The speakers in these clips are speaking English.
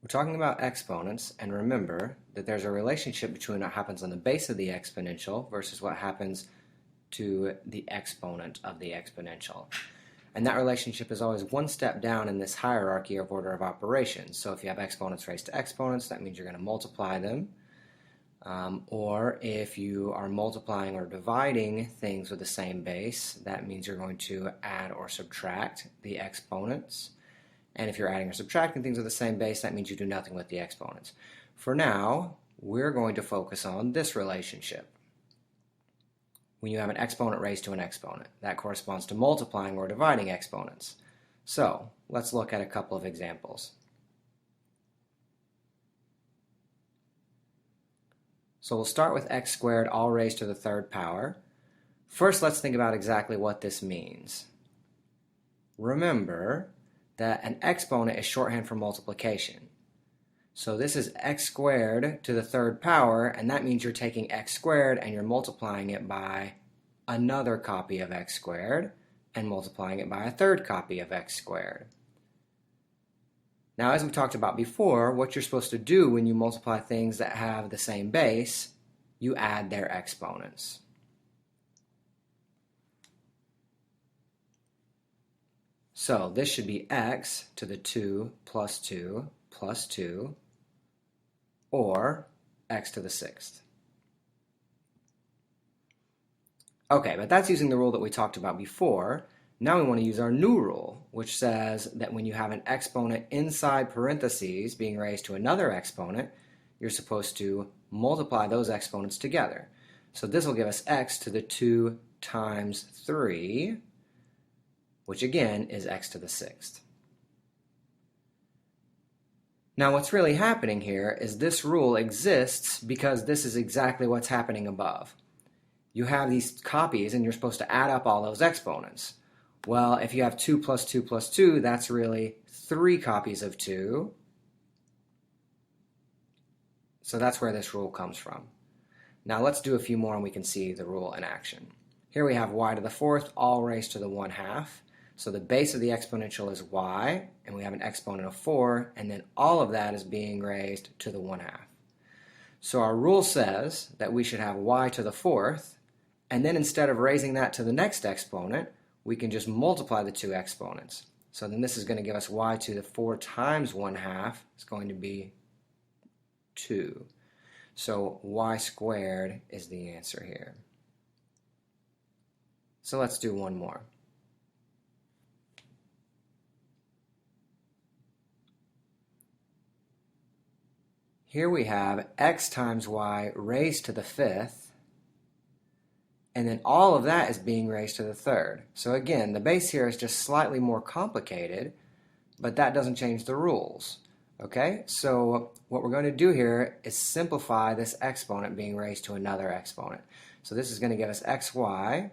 We're talking about exponents, and remember that there's a relationship between what happens on the base of the exponential versus what happens to the exponent of the exponential. And that relationship is always one step down in this hierarchy of order of operations. So if you have exponents raised to exponents, that means you're going to multiply them. Or if you are multiplying or dividing things with the same base, that means you're going to add or subtract the exponents. And if you're adding or subtracting things with the same base, that means you do nothing with the exponents. For now, we're going to focus on this relationship. When you have an exponent raised to an exponent, that corresponds to multiplying or dividing exponents. So, let's look at a couple of examples. So we'll start with x squared all raised to the third power. First, let's think about exactly what this means. Remember that an exponent is shorthand for multiplication. So this is x squared to the third power, and that means you're taking x squared and you're multiplying it by another copy of x squared and multiplying it by a third copy of x squared. Now, as we talked about before, what you're supposed to do when you multiply things that have the same base, you add their exponents. So this should be x to the 2 plus 2 plus 2, or x to the 6th. Okay, but that's using the rule that we talked about before. Now we want to use our new rule, which says that when you have an exponent inside parentheses being raised to another exponent, you're supposed to multiply those exponents together. So this will give us x to the 2 times 3, which again is x to the 6th. Now what's really happening here is this rule exists because this is exactly what's happening above. You have these copies and you're supposed to add up all those exponents. Well, if you have 2 plus 2 plus 2, that's really 3 copies of 2. So that's where this rule comes from. Now let's do a few more and we can see the rule in action. Here we have y to the 4th all raised to the 1/2. So the base of the exponential is y, and we have an exponent of 4, and then all of that is being raised to the 1/2. So our rule says that we should have y to the 4th, and then instead of raising that to the next exponent, we can just multiply the two exponents. So then this is going to give us y to the 4 times 1/2 is going to be 2. So y squared is the answer here. So let's do one more. Here we have x times y raised to the 5th, and then all of that is being raised to the 3rd. So again, the base here is just slightly more complicated, but that doesn't change the rules. Okay, so what we're going to do here is simplify this exponent being raised to another exponent. So this is going to give us xy,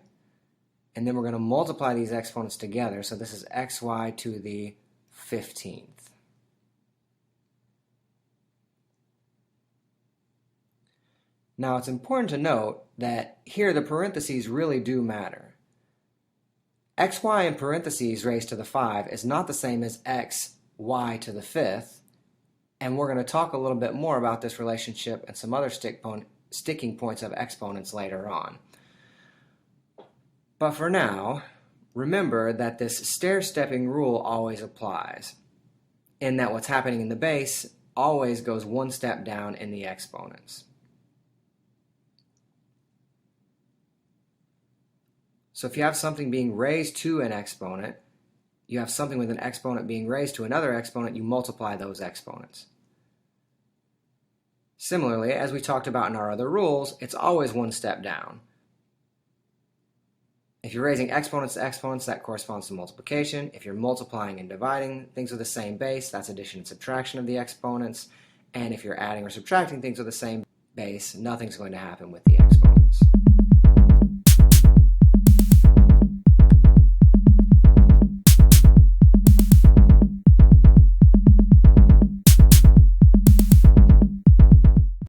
and then we're going to multiply these exponents together. So this is xy to the 15th. Now it's important to note that here the parentheses really do matter. xy in parentheses raised to the 5 is not the same as xy to the 5th, and we're going to talk a little bit more about this relationship and some other sticking points of exponents later on. But for now, remember that this stair-stepping rule always applies, in that what's happening in the base always goes one step down in the exponents. So if you have something being raised to an exponent, you have something with an exponent being raised to another exponent, you multiply those exponents. Similarly, as we talked about in our other rules, it's always one step down. If you're raising exponents to exponents, that corresponds to multiplication. If you're multiplying and dividing things with the same base, that's addition and subtraction of the exponents. And if you're adding or subtracting things with the same base, nothing's going to happen with